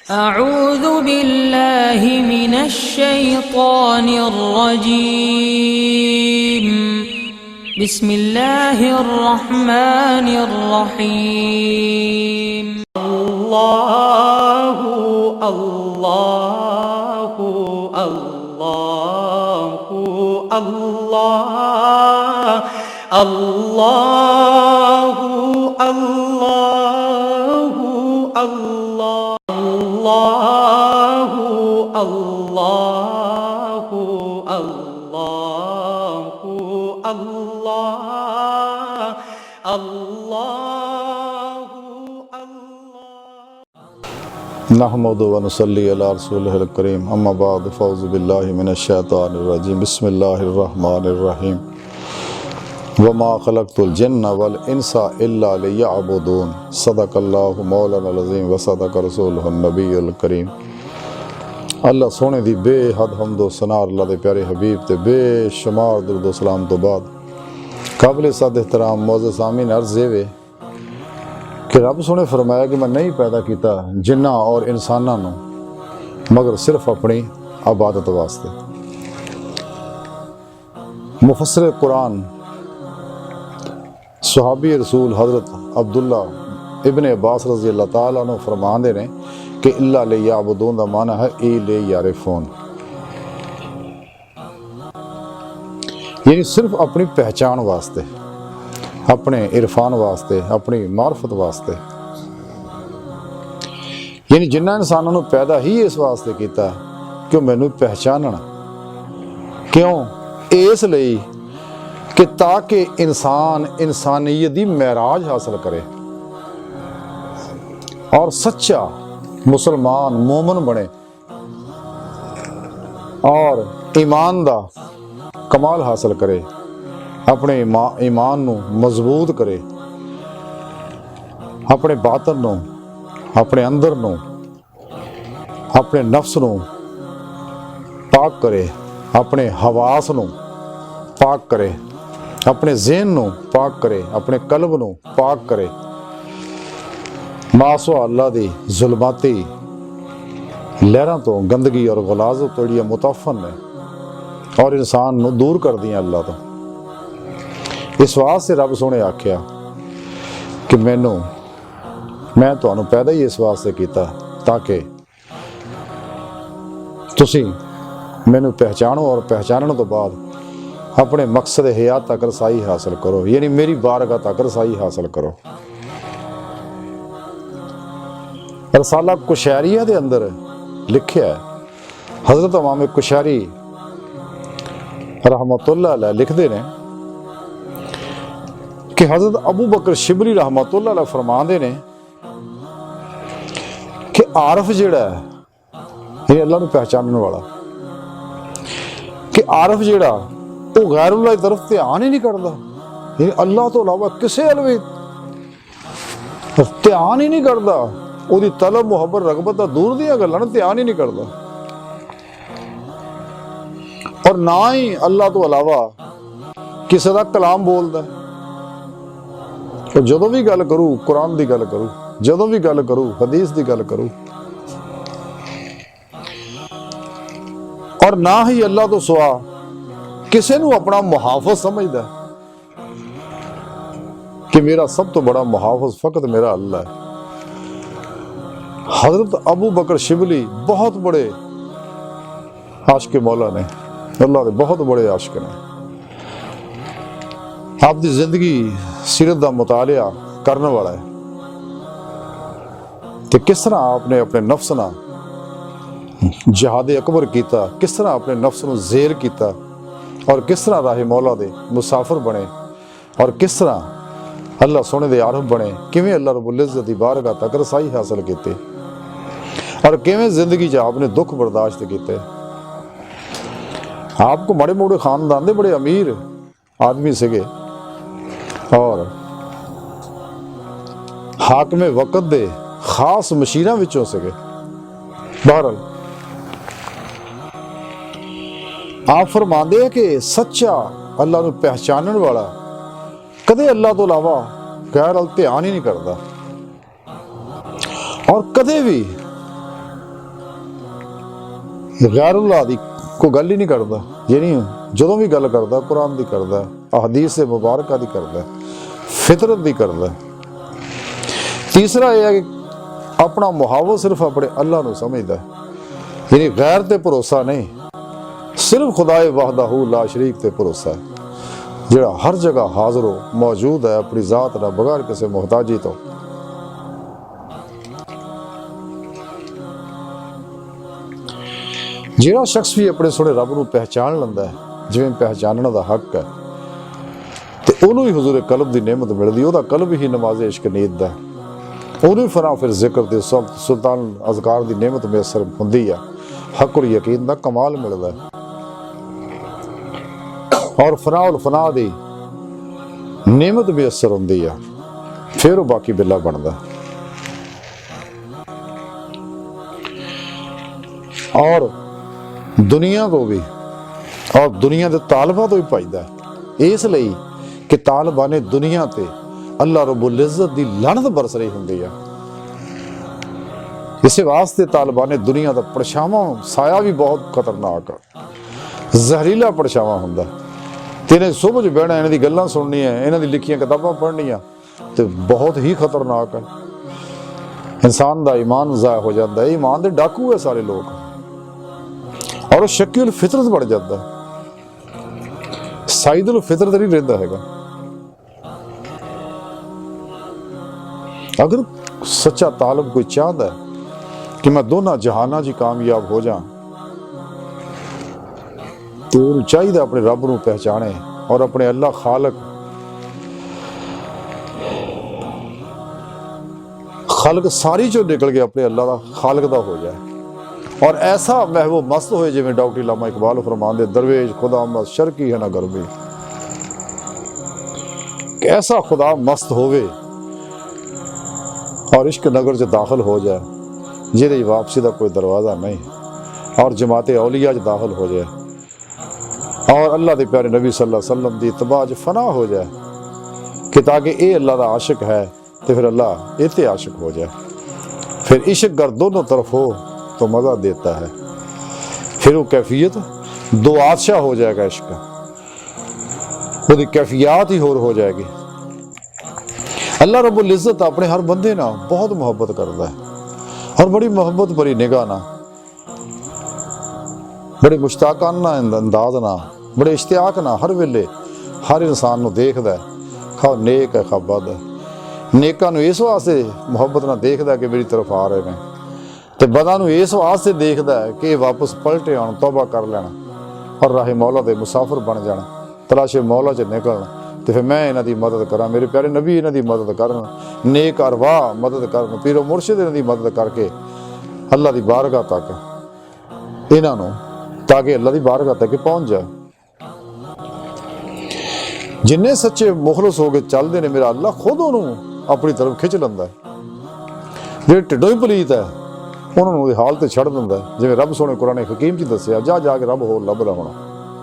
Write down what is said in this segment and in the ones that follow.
अऊज़ु बिल्लाहि मिनश्शैतानिर्रजीम। बिस्मिल्लाहिर्रहमानिर्रहीम। अल्लाहु अल्लाहु अल्लाहु अल्लाह अल्लाहु अल्लाहु अल्लाह अल्लाहु अल्लाहु अल्लाहु अल्लाह अल्लाहु अल्लाह। नहमदु व नुसल्ली अला रसूलिहिल करीम, अम्मा बाद, फ़ौज़ु बिल्लाहि मिनश्शैतानिर रजीम, बिस्मिल्लाहिर रहमानिर रहीम। वमा खलक़तुल जिन्ना वल इंसा इल्ला लियअबुदून। सदक़ल्लाहु मौलानाल अज़ीम व सदक़ रसूलुहुन नबियुल करीम। अल्लाह सोने दी बेहद हम्दो सना अल्लाह दे प्यारे हबीब ते बेशुमार दुरूद व सलाम तो बाद काबिल सद एहतराम मोअज़्ज़ज़ सामीन अर्ज़ वे कि रब सोने फरमाया कि मैं नहीं पैदा किया जिन्ना और इंसाना नूं मगर सिर्फ अपनी इबादत वास्ते। मुफस्सिर कुरान सहाबी रसूल हज़रत अब्दुल्ला इब्ने अब्बास रज़ी अल्लाह ताला अन्हु फरमाते हैं कि इल्ला लियअबुदून दा माना है ई ले यारिफून, यानी सिर्फ अपनी पहचान वास्ते, अपने इरफान वास्ते, अपनी मार्फत वास्ते। यानी जिन्ना इंसानों पैदा ही इस वास्ते किया कि मैनू पहचानना। क्यों? इसलिए कि ताकि इंसान इंसानियत की महराज हासिल करे और सच्चा मुसलमान मोमन बने और ईमान दा कमाल हासिल करे, अपने ईमान नू मजबूत करे, अपने बातन नू, अपने अंदर नू, अपने नफ्स नू पाक करे, अपने हवास नू पाक करे, अपने ज़हन नू पाक करे, अपने कल्ब नू पाक करे, मासवा अल्लाह दी जुल्माती लहरां तो, गंदगी और गलाज़त तो जिहड़ियां मुतफ़न ने और इंसान नू दूर कर दियां अल्लाह तो। इस वास्ते रब सोने आख्या कि मैं तुहानू पैदा ही इस वास्ते किया ताकि तुसी मैनू पहचानो और पहचानने तो बाद अपने मकसद हयात तक रसाई हासिल करो, यानी मेरी बारगाह तक रसाई हासिल करो। रसाला कुशैरिया के अंदर लिखिया है, हज़रत इमाम कुशैरी रहमतुल्लाह अलैह लिखते हैं कि हज़रत अबू बकर शिबली रहमतुल्लाह अलैह फरमाते हैं कि आरफ जिहड़ा है ये अल्लाह नूं पहचानने वाला, कि आरफ जिहड़ा वो गैरुल्लाह की तरफ ध्यान ही नहीं करता, यानी अल्लाह तो अलावा किसी अल भी ध्यान ही नहीं करता, उसकी तलब मुहब्बत रगबत दूर दियां गल्लां नूं ध्यान ही नहीं करता, और ना ही अल्लाह तो अलावा किसी का कलाम बोलता। जदों भी गल करूँ कुरान की गल करूँ, जदों भी गल करूँ हदीस की गल करूँ, और ना ही अल्लाह तो सुआ किसी नूं अपना मुहाफिज समझदा कि मेरा सब तो बड़ा मुहाफिज फकत मेरा अल्लाह है। हजरत अबू बकर शिबली बहुत बड़े आशिक मौला ने, अल्लाह के बहुत बड़े आशिक ने। आपकी जिंदगी सीरत का मुतालिया करने वाला है कि किस तरह आपने अपने नफ्स ना जिहाद अकबर किया, किस तरह अपने नफ्स को जेर किया और किस तरह राह मौला दे मुसाफिर बने और किस तरह अल्लाह सोने दे आरफ बने, किवें अल्लाह रब्बुल इज़्ज़त दी बारगाह तक रसाई हासिल की और किवें जिंदगी च आपने दुख बर्दाश्त किए। आपको माड़े मोड़े खानदान दे बड़े अमीर आदमी सिगे और हाकमे वक़्त दे खास मशीरां विचों सिगे। बहरहाल आप फरमाते हैं कि सच्चा अल्लाह नूं पहचानने वाला कदे अल्लाह तो अलावा गैर अल ध्यान ही नहीं करता और कदे भी गैरुल्लाह दी कोई गल ही नहीं करता, यानी ਜਦੋਂ भी गल करता कुरान की करता, हदीस से मुबारका की करता, फितरत की करता। तीसरा यह है कि अपना मुहावत सिर्फ अपने अल्लाह को समझता है, यानी गैर ते भरोसा नहीं, सिर्फ खुदाए वहदहू ला शरीक ते भरोसा है, जिहड़ा हर जगह हाजिर हो मौजूद है अपनी जात ना बगैर किसी मुहताजी तो। जिहड़ा शख्स भी अपने सोने रब को पहचान लैंदा है जिवें पहचानने का हक है, तो उन्होंने ही हुजूर कल्ब की नेमत मिलती, वह कल्ब ही नमाज इश्क नीयत है, उन्होंने फना फिर जिक्र दे सुल्तान अज़कार की नेमत मैसर होंदी है, हक और यकीन का कमाल मिलता है, और फनाउल फना दी नेमत मैसर होंदी है, फिर वो बाकी बिल्ला बनता। और दुनिया को भी और दुनिया के तालबा तो भी भजदा है, इसलिए कि तालबा ने दुनिया ते अल्लाह रब्बुल इज़्ज़त की लानत बरस रही होंदी है, इस वास्ते तालबा ने दुनिया का परछावां साया भी बहुत खतरनाक है, जहरीला परछावां हुंदा। तेने सुबह च बहना इन्हां दी गल्लां सुननियां, इन्हां दी लिखियां किताबां पढ़नियां, तो बहुत ही खतरनाक है। इंसान का ईमान ज़ाया हो जाता है, ईमान दे डाकू है सारे लोग, और वो शकील फितरत बन जाता है, साइदुल फितरत नहीं रहता है। अगर सच्चा तालब कोई चाहता है कि मैं दोनों जहाना च कामयाब हो जा, तो उन्हें चाहिए अपने रब को पहचाने और अपने अल्लाह खालक सारी चो निकल के अपने अल्लाह का खालक दा हो जाए, और ऐसा महबूब मस्त होए जिवें डॉक्टर अल्लामा इकबाल फरमांदे, दरवेश खुदा मस्त शर्की है ना गर्मी, ऐसा खुदा मस्त होवे और इश्क नगर च दाखिल हो जाए जिहदे वापसी का कोई दरवाज़ा नहीं, और जमाते औलिया च दाखिल हो जाए, और अल्लाह के प्यारे नबी सल्लल्लाहु अलैहि वसल्लम की इत्तबा च फना हो जाए, कि ताकि ये अल्लाह का आशिक है तो फिर अल्लाह इत्ते आशिक हो जाए। फिर इश्क अगर दोनों तरफ हो तो मज़ा देता है, फिर वो कैफियत दो आदशाह हो जाएगा, इश्क वो कैफियत ही होर हो जाएगी। अल्लाह रब्बुल इज़्ज़त अपने हर बंदे ना बहुत मोहब्बत करता है, और बड़ी मोहब्बत भरी निगाह ना, बड़े मुश्ताकाना अंदाज ना, बड़े इश्तियाक ना हर वेले हर इंसान को देखता है, खा नेक है खा बद है। नेकां नूं इस वास्ते मुहब्बत ना देखता कि मेरी तरफ आ रहे हैं, तो बदां नूं इस वास्ते देखता है कि वापस पलटे आउण, तौबा कर लेना और राहे मौला दे मुसाफिर बन जाना, तलाशे मौला च निकलना, तो फिर मैं इन्हां दी मदद करा, मेरे प्यारे नबी इन्हां दी मदद करन, नेक अरवाह मदद करन, पीरो मुर्शिद इन्हां दी मदद करके अल्लाह दी बारगाह तक इन्हां नूं, ताकि अल्लाह दी बारगाह तक पहुँच जाए। जिन्ने सच्चे मुखलस हो के चलते हैं, मेरा अल्लाह खुद उन्होंने अपनी तरफ खिंच लैंदा है, जो ढिडों ही पलीत है उन्होंने हाल से छड़ दिंदा है, जिवें रब सोने कुरान हकीम च दसिया, जा जाके रब होर लभ ला होना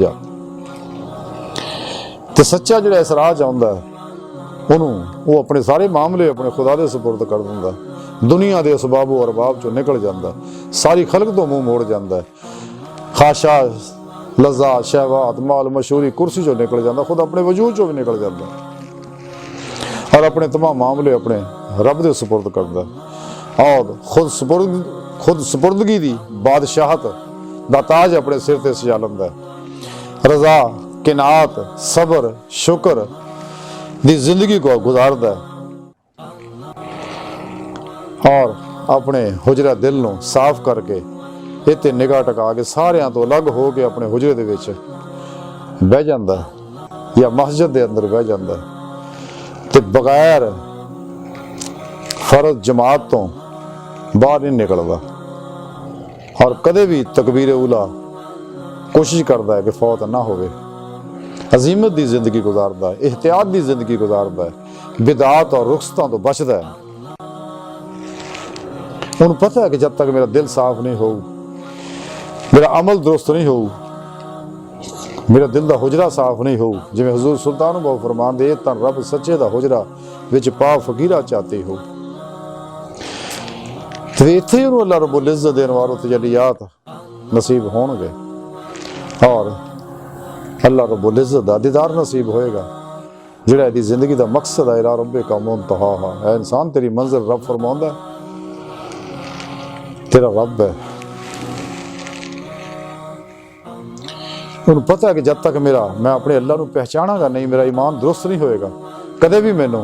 जा। तो सच्चा जो इस राह च आउंदा है उन्होंने वो अपने सारे मामले अपने खुदा दे सुपुर्द कर दिंदा, दुनिया के असबाबो अरबाब चो निकल जाता, सारी खलक तो मुँह मोड़ जाता है, खाशा लज़्ज़ात शहवात माल मशहूरी कुर्सी चो निकल जाता, खुद अपने वजूद चो भी निकल जाता, और अपने तमाम मामले अपने रब दे सुपुर्द करता, और खुद सुपुर्दगी दी बादशाहत दा ताज अपने सिर ते सजा लैंदा, रज़ा किनात सबर शुक्र दी जिंदगी को गुजारदा, और अपने हुजरा दिल नूं साफ करके इत्ते निगाह टका के सारियां तो अलग हो के अपने हुजरे दे विच बह जांदा, या मस्जिद दे अंदर बह जांदा, ते बगैर फर्ज जमात तो बाहर नहीं निकलता, और कदे भी तकबीर उला कोशिश करता है कि फौत ना होवे, अजीमत की जिंदगी गुजारता है, एहतियात की जिंदगी गुजारता है, बिदात और रुखसतां तो बचता है। उन्हें पता है कि जब तक मेरा दिल साफ नहीं हो, मेरा अमल दुरुस्त नहीं हो, मेरा दिल का हुजरा साफ नहीं हो, जिवें हुजूर सुल्तान बहु फरमांदे, तन रब सच्चे दा हुजरा विच पा फकीरा चाहते हो। तो इत्थे अल्लाह रब्बुल इज़्ज़त दे अनवार तजल्लियात नसीब होणगे और अल्लाह रब्बुल इज़्ज़त दा दीदार नसीब होएगा जिहड़ा इहदी जिंदगी दा मकसद है। इला रब्बिका मुंतहा है इंसान तेरी मंजिल रब फरमाउंदा तेरा रब है। उन्हें पता है कि जब तक मैं अपने अल्लाह को पहचानागा नहीं मेरा ईमान दुरुस्त नहीं होएगा, कदे भी मैनू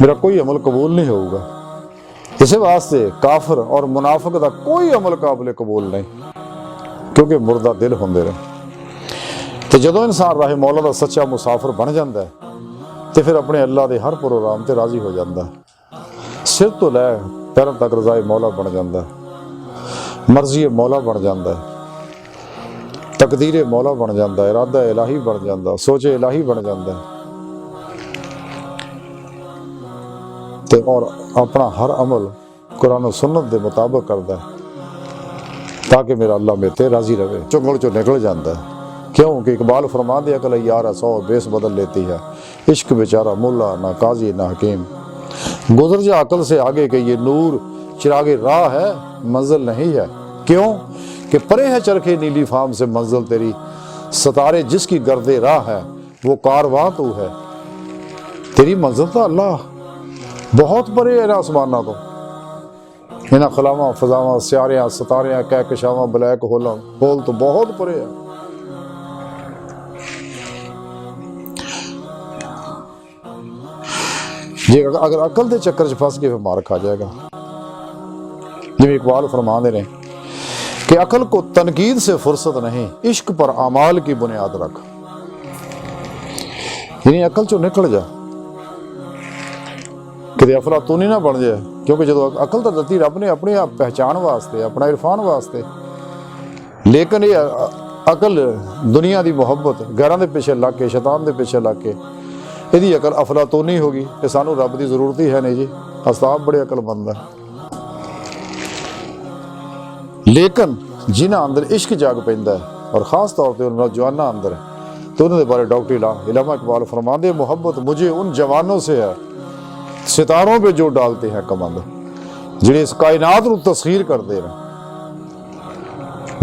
मेरा कोई अमल कबूल नहीं होगा। इस वास्ते काफिर और मुनाफिक का कोई अमल काबिल कबूल नहीं क्योंकि मुर्दा दिल होंदे ने। तो जदों इंसान राहे मौला का सच्चा मुसाफिर बन जाता है तो फिर अपने अल्लाह के हर प्रोग्राम से राजी हो जाता है। सिर तो लै पैरों तक रजाए मौला बन जाता है, मर्जी मौला बन जाता है, तकदीर मौला बन जाता है, इरादा इलाही बन जाता, सोचे इलाही बन जाता है ते और अपना हर अमल कुरान और सुन्नत के मुताबिक करता है ताकि मेरा अल्लाह मेरे राजी रहे। चुंगल चो निकल जाता है क्योंकि इकबाल फरमा दिया अकल यार 100 बेस बदल लेती है, इश्क बेचारा मुल्ला ना काजी ना हकीम। गुजर जा अकल से आगे के ये नूर चिरागे राह है मंजिल नहीं है। क्यों कि परे है चरखे नीली फाम से मंजिल तेरी, सतारे जिसकी गर्दे राह है वो कारवां तू है। तेरी मंजिल तो अल्लाह बहुत परे है आसमाना तो, इन्हें खलावां फजावां स्यारियां सतारियां कहकशावां ब्लैक होल तो बहुत परे है। जे अगर अकल के चक्कर च फस के फिर मार खा जाएगा। जिवें इकबाल फरमा दे रहे कि अकल को तनकीद से फुर्सत नहीं, इश्क पर अमाल की बुनियाद रख। यानी अकल चो निकल जा कि अफलातूनी ना बन जाए क्योंकि जो अकल तो दती रब ने अपने आप पहचान वास्ते अपना इरफान वास्ते, लेकिन ये अकल दुनिया की मुहब्बत घरों के पिछे लग के शैतान के पिछे लग के यदि अकल अफलातूनी होगी तो सानू रब की जरूरत ही है नहीं जी। अस्ताब बड़े अकलमंद है लेकिन जिन्हें अंदर इश्क जाग पैंदा है और ख़ास तौर पर नौजवाना अंदर है तो उन्होंने बारे डॉक्टर इलामा इकबाल फरमाते मोहब्बत मुझे उन जवानों से है सितारों पे जो डालते हैं कमंद, जिन्हें इस कायनात को तस्खीर करते हैं।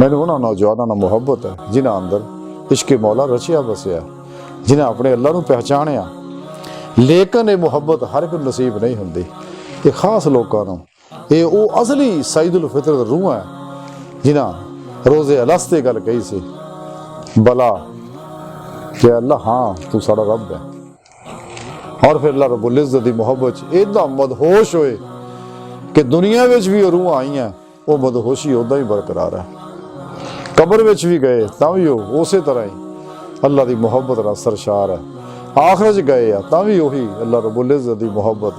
मैंने उन्होंने नौजवानों ना मोहब्बत है जिन्हें अंदर इश्क मौला रचिया बसिया, जिन्हें अपने अल्लाह को पहचानिया। लेकिन ये मुहब्बत हर एक नसीब नहीं होंगी, ये खास लोगों को ये वो असली सईदुल फितरत रूह है जिन्हें रोज़े अलस्ते गल कही सी भला कि अल्लाह हाँ तू साड़ा रब है। और फिर अल्लाह रब्बुल इज़्ज़त दी मुहब्बत इदा मदहोश होए कि दुनिया में भी रूह आई हैं वो मदहोशी उदा ही बरकरार है। कब्र में भी गए भी वो उस तरह ही अल्लाह की मुहब्बत का सरशार है। आखिरत गए भी वही अल्लाह रब्बुल इज़्ज़त दी मुहब्बत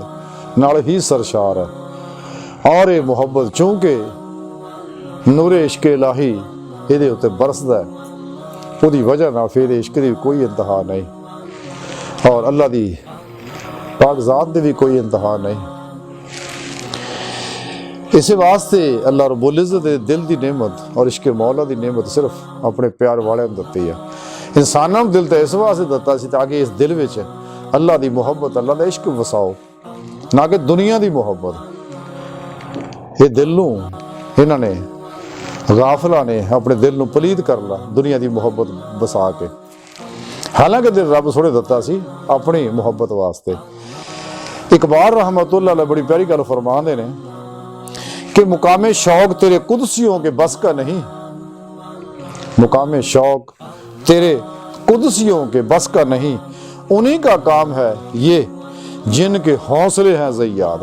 नाल ही सरशार है। और ये मुहब्बत चूंकि नूरे इश्क इलाही ये उत्ते बरसदा है उसकी वजह ना फिर इश्क की कोई इंतहा नहीं और अल्लाह की कागजात की भी कोई इंतहा नहीं। इस वास्ते अल्लाह रब्बुल इज़्ज़त दिल की नेमत और इश्क मौला की नेमत सिर्फ अपने प्यार वाले दिती है। इंसानों को दिल तो इस वास्ते दिता सी ताकि इस दिल में अल्लाह की मुहब्बत अल्लाह का इश्क वसाओ ना कि दुनिया की मुहब्बत। ये दिल नूं इन्होंने गाफिला ने अपने दिल नूं पलीद कर ला दुनिया की मुहब्बत बसा के। हालांकि दिल रब सोने दिता सी अपनी मुहब्बत वास्ते। इकबाल रहमतुल्लाह अलैह बड़ी प्यारी गल फरमाते ने कि मुकामे शौक तेरे कुदसियों के बस का नहीं, मुकामे शौक तेरे कुदसियों के बस का नहीं, उन्हीं का काम है ये जिनके हौसले हैं ज़य्याद।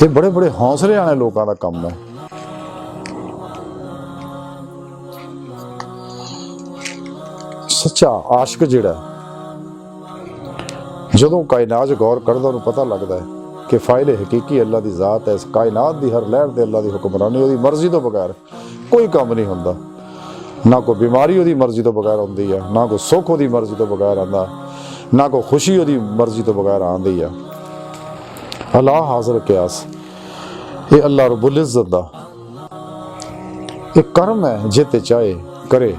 ये बड़े बड़े हौसले आने लोगों का काम है। सच्चा आशिक जिहड़ा जदों कायनात गौर करदा उन्हें पता लगता है कि फाइल हकीकी अल्लाह की जात है। इस कायनात की हर लहर से अल्लाह की हुक्मरानी उसकी मर्जी तो बगैर कोई काम नहीं होंदा। ना कोई बीमारी उसकी मर्जी तो बगैर आती है, ना कोई सुख उसकी मर्जी तो बगैर आता, ना कोई खुशी उसकी मर्जी तो बगैर आती है। अल्लाह हाज़िर क्यास ये अल्लाह रब्बुल इज़्ज़त दा एक कर्म है जिते चाहे करे।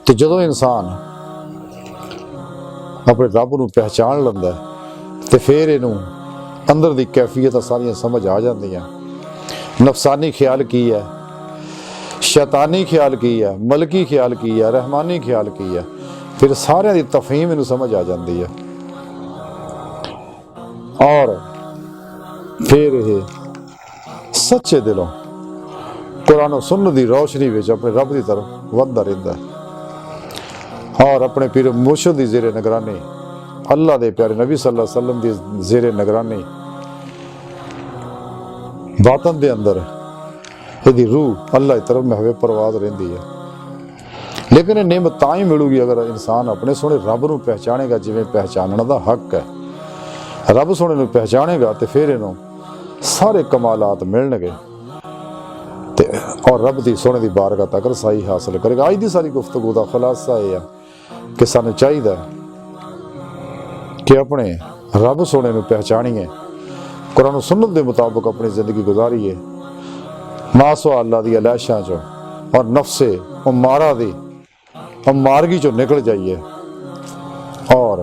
तो जदों इंसान अपने रब को पहचान लेंदा है तो फिर इनू अंदर की कैफियत सारियां समझ आ जांदियां नफसानी ख्याल की है, शैतानी ख्याल की है, मलकी ख्याल की है, रहमानी ख्याल की है, फिर सारे दी तफहीम इनू समझ आ जाती है। और फिर ये सच्चे दिलों कुरान और सुन्नत दी रोशनी विच अपने रब की तरफ वधदा रहिंदा है और अपने पीर मुर्शिद दी ज़ेरे निगरानी, अल्लाह दे प्यारे नबी सल्लल्लाहु अलैहि वसल्लम दी ज़ेरे निगरानी बातन दे अंदर यदि रूह अल्लाह की तरफ महवे परवाज रहिंदी है। लेकिन ये नेमत तां ही मिलूगी अगर इंसान अपने सोने रब नूं पहचानेगा जिवें पहचानण दा हक है। रब सोने नूं पहचानेगा तो फिर इन्हों सारे कमालात मिलणगे ते और रब दी सोने दी बारगाह तक रसाई हासिल करेगा। अज दी सारी गुफ्तगू दा खुलासा यह है कि सानूं चाहिदा कि अपने रब सोने नूं पहचानीए, कुरान सुन्नत दे मुताबिक अपनी जिंदगी गुजारीए, मासो अल्लाह दी अलैशां चो और नफ्से उमारा दी मारगी चो निकल जाइए और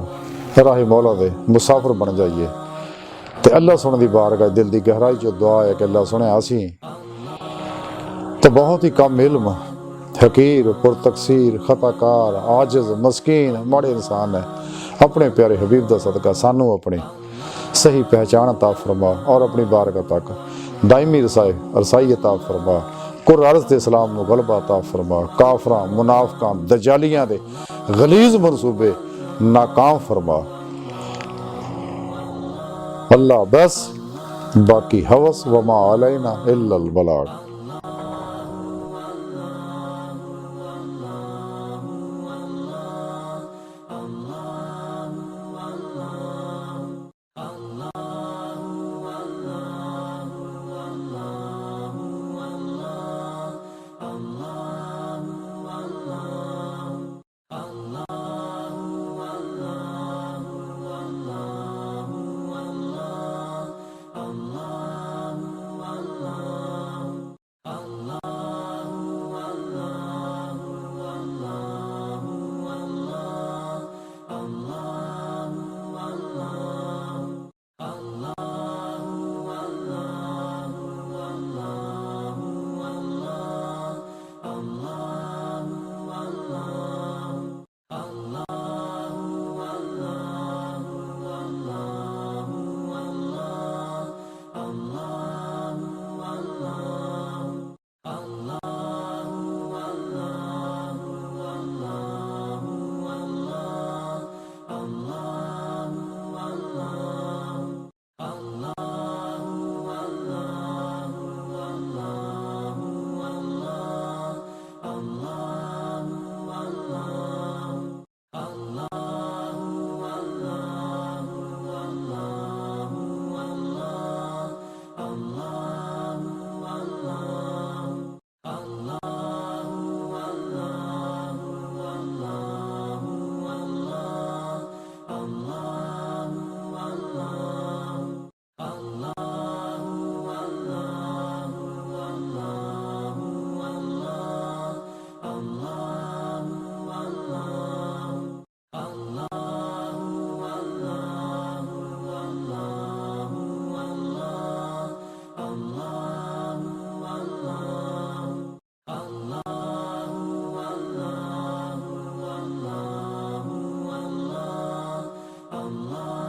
राह मौला दे मुसाफिर बन जाइए। तो अल्लाह सोने दी बारगाह दिल दी गहराई चो दुआ है कि अल्लाह सोने असी तो बहुत ही कम इल्म, हकीर, पुरतकसीर, खताकार, आजिज, मस्कीन, माड़े इंसान है, अपने प्यारे हबीब दा सदका सानू अपने सही पहचान अता फरमा और अपनी बारगाह तक दायमी रसाई अता फरमा। कुर अर्ज़ ते इस्लाम नूं गलबा अता फरमा। काफरां, मुनाफिकां, दजालियां दे गलीज़ मनसूबे नाकाम फरमा। अल्लाह बस, बाकी हवस वमा अलैना इल्लल बलाग।